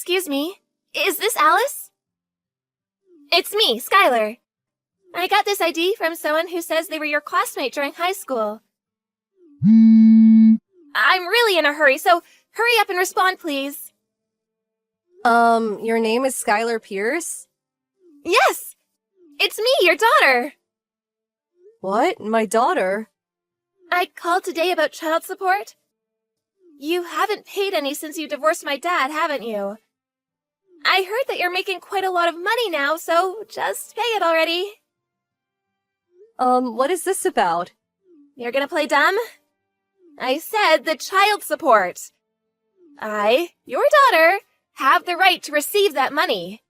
Excuse me, is this Alice? It's me, Skylar. I got this ID from someone who says they were your classmate during high school. I'm really in a hurry, so hurry up and respond, please. Your name is Skylar Pierce? Yes! It's me, your daughter! What? My daughter? I called today about child support. You haven't paid any since you divorced my dad, haven't you? I heard that you're making quite a lot of money now, so just pay it already. What is this about? You're gonna play dumb? I said the child support. I, your daughter, have the right to receive that money.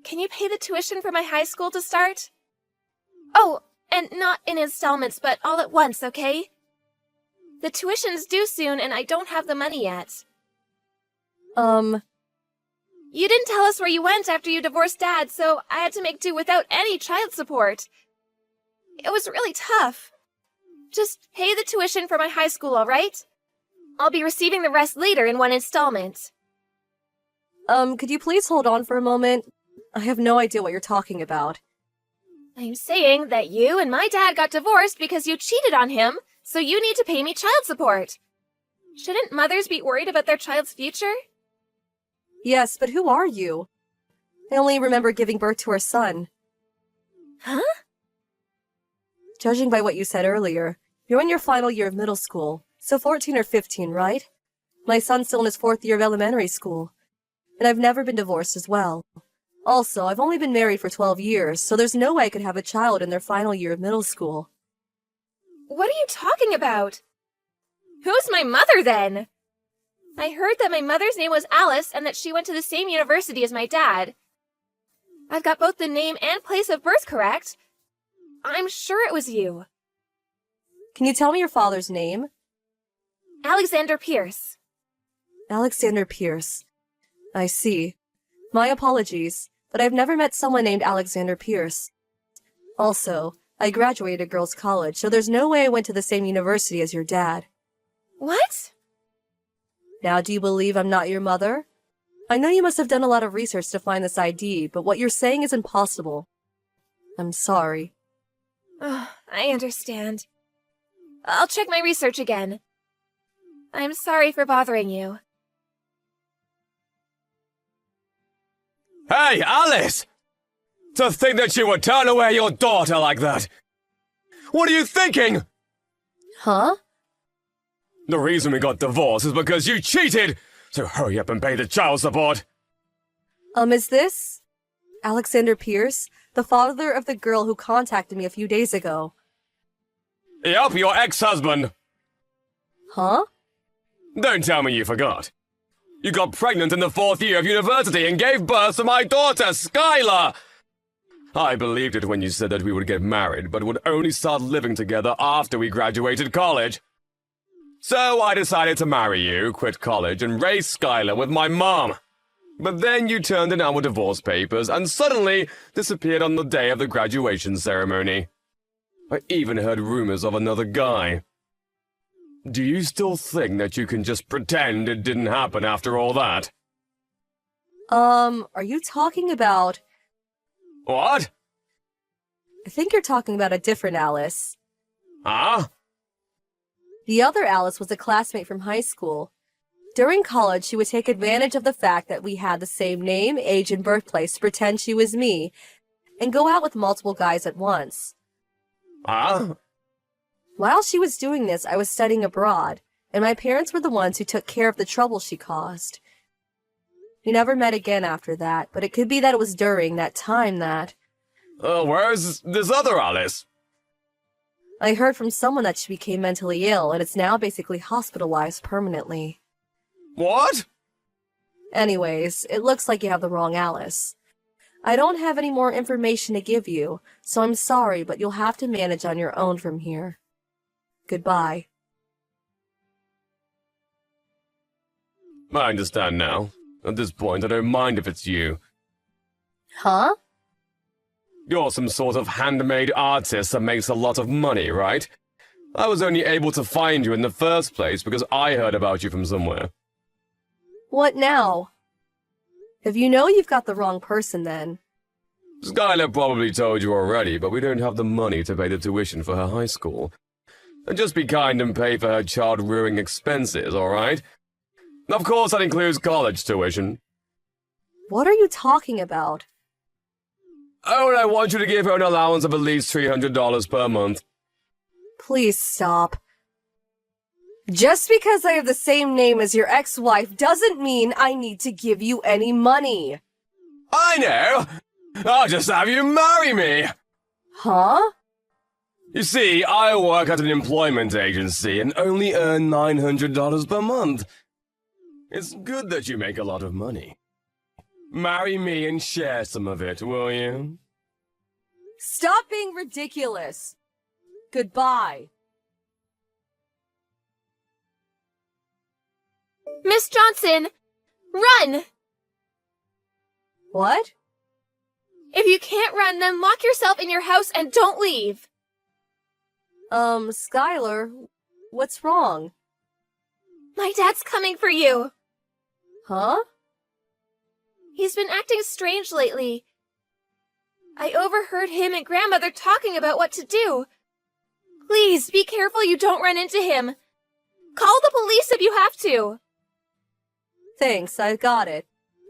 Can you pay the tuition for my high school to start? Oh, and not in installments, but all at once, okay? The tuition's due soon, and I don't have the money yet. You didn't tell us where you went after you divorced Dad, so I had to make do without any child support. It was really tough. Just pay the tuition for my high school, all right? I'll be receiving the rest later in one installment. Could you please hold on for a moment? I have no idea what you're talking about. I'm saying that you and my dad got divorced because you cheated on him, so you need to pay me child support. Shouldn't mothers be worried about their child's future? Yes, but who are you? I only remember giving birth to our son. Huh? Judging by what you said earlier, you're in your final year of middle school, so 14 or 15, right? My son's still in his 4th year of elementary school. And I've never been divorced as well. Also, I've only been married for 12 years, so there's no way I could have a child in their final year of middle school. What are you talking about? Who's my mother, then? I heard that my mother's name was Alice and that she went to the same university as my dad. I've got both the name and place of birth correct. I'm sure it was you. Can you tell me your father's name? Alexander Pierce. Alexander Pierce. I see. My apologies, but I've never met someone named Alexander Pierce. Also, I graduated girls' college, so there's no way I went to the same university as your dad. What? Now, do you believe I'm not your mother? I know you must have done a lot of research to find this ID, but what you're saying is impossible. I'm sorry. Oh, I understand. I'll check my research again. I'm sorry for bothering you. Hey, Alice! To think that you would turn away your daughter like that! What are you thinking? Huh? The reason we got divorced is because you cheated! So hurry up and pay the child support! Is this Alexander Pierce, the father of the girl who contacted me a few days ago? Yup, your ex-husband. Huh? Don't tell me you forgot. You got pregnant in the 4th year of university and gave birth to my daughter, Skylar! I believed it when you said that we would get married, but would only start living together after we graduated college. So I decided to marry you, quit college, and raise Skylar with my mom. But then you turned in our divorce papers and suddenly disappeared on the day of the graduation ceremony. I even heard rumors of another guy. Do you still think that you can just pretend it didn't happen after all that? Are you talking about... What? I think you're talking about a different Alice. Huh? The other Alice was a classmate from high school. During college, she would take advantage of the fact that we had the same name, age, and birthplace to pretend she was me, and go out with multiple guys at once. Huh? While she was doing this, I was studying abroad, and my parents were the ones who took care of the trouble she caused. We never met again after that, but it could be that it was during that time that... Where's this other Alice? I heard from someone that she became mentally ill, and is now basically hospitalized permanently. What? Anyways, it looks like you have the wrong Alice. I don't have any more information to give you, so I'm sorry, but you'll have to manage on your own from here. Goodbye. I understand now. At this point, I don't mind if it's you. Huh? You're some sort of handmade artist that makes a lot of money, right? I was only able to find you in the first place because I heard about you from somewhere. What now? If you know, you've got the wrong person then. Skylar probably told you already, but we don't have the money to pay the tuition for her high school. Just be kind and pay for her child-rearing expenses, alright? Of course, that includes college tuition. What are you talking about? Oh, and I want you to give her an allowance of at least $300 per month. Please stop. Just because I have the same name as your ex-wife doesn't mean I need to give you any money. I know! I'll just have you marry me! Huh? You see, I work at an employment agency and only earn $900 per month. It's good that you make a lot of money. Marry me and share some of it, will you? Stop being ridiculous. Goodbye. Miss Johnson, run! What? If you can't run, then lock yourself in your house and don't leave. Skylar, what's wrong? My dad's coming for you. Huh? He's been acting strange lately. I overheard him and Grandmother talking about what to do. Please, be careful you don't run into him. Call the police if you have to. Thanks, I got it.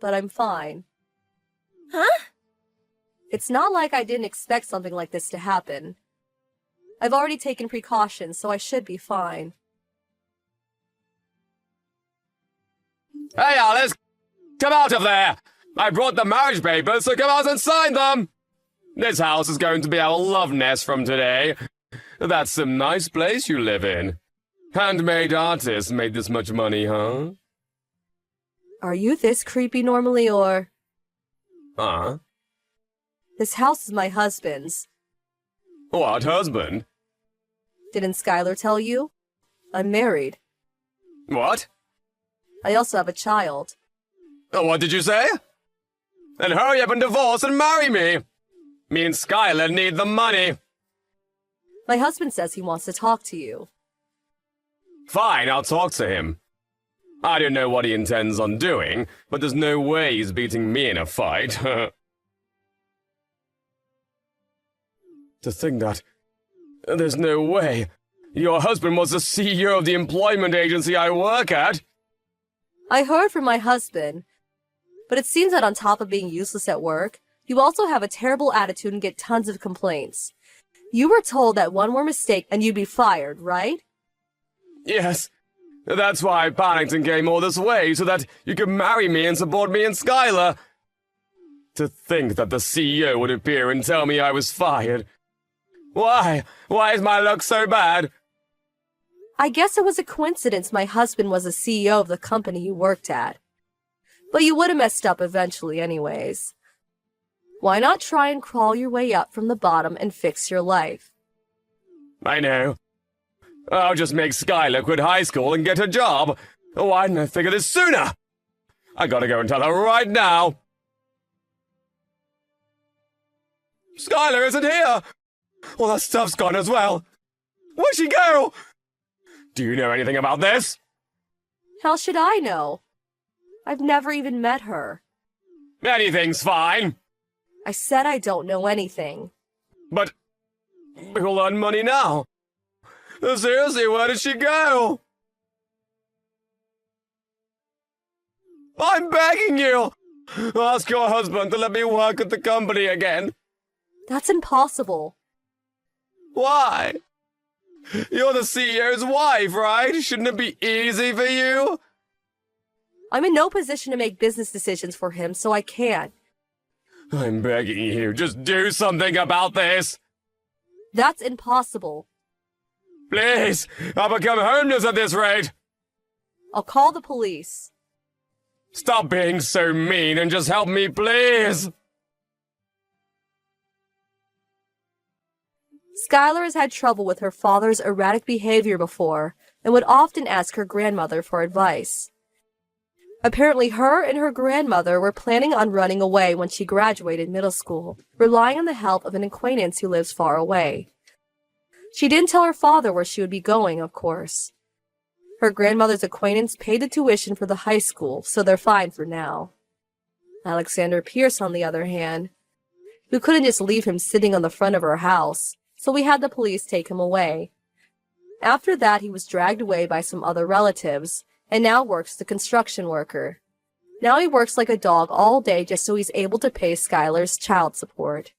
But I'm fine. Huh? It's not like I didn't expect something like this to happen. I've already taken precautions, so I should be fine. Hey, Alice! Come out of there! I brought the marriage papers, so come out and sign them! This house is going to be our love nest from today. That's some nice place you live in. Handmade artists made this much money, huh? Are you this creepy normally, or...? This house is my husband's. What husband? Didn't Skylar tell you? I'm married. What? I also have a child. What did you say? Then hurry up and divorce and marry me! Me and Skylar need the money. My husband says he wants to talk to you. Fine, I'll talk to him. I don't know what he intends on doing, but there's no way he's beating me in a fight. To think that... There's no way. Your husband was the CEO of the employment agency I work at. I heard from my husband. But it seems that on top of being useless at work, you also have a terrible attitude and get tons of complaints. You were told that one more mistake and you'd be fired, right? Yes. That's why Paddington came all this way, so that you could marry me and support me and Skylar. To think that the CEO would appear and tell me I was fired. Why? Why is my luck so bad? I guess it was a coincidence my husband was the CEO of the company you worked at. But you would have messed up eventually anyways. Why not try and crawl your way up from the bottom and fix your life? I know. I'll just make Skylar quit high school and get a job. Why didn't I think of this sooner? I gotta go and tell her right now. Skylar isn't here! All that stuff's gone as well. Where'd she go? Do you know anything about this? How should I know? I've never even met her. Anything's fine. I said I don't know anything. But we'll earn money now. Seriously, where did she go? I'm begging you! Ask your husband to let me work at the company again. That's impossible. Why? You're the CEO's wife, right? Shouldn't it be easy for you? I'm in no position to make business decisions for him, so I can't. I'm begging you, just do something about this. That's impossible. Please, I'll become homeless at this rate. I'll call the police. Stop being so mean and just help me, please. Skylar has had trouble with her father's erratic behavior before and would often ask her grandmother for advice. Apparently, her and her grandmother were planning on running away when she graduated middle school, relying on the help of an acquaintance who lives far away. She didn't tell her father where she would be going, of course. Her grandmother's acquaintance paid the tuition for the high school, so they're fine for now. Alexander Pierce, on the other hand, we couldn't just leave him sitting on the front of our house, so we had the police take him away. After that, he was dragged away by some other relatives, and now works as a construction worker. Now he works like a dog all day just so he's able to pay Skylar's child support.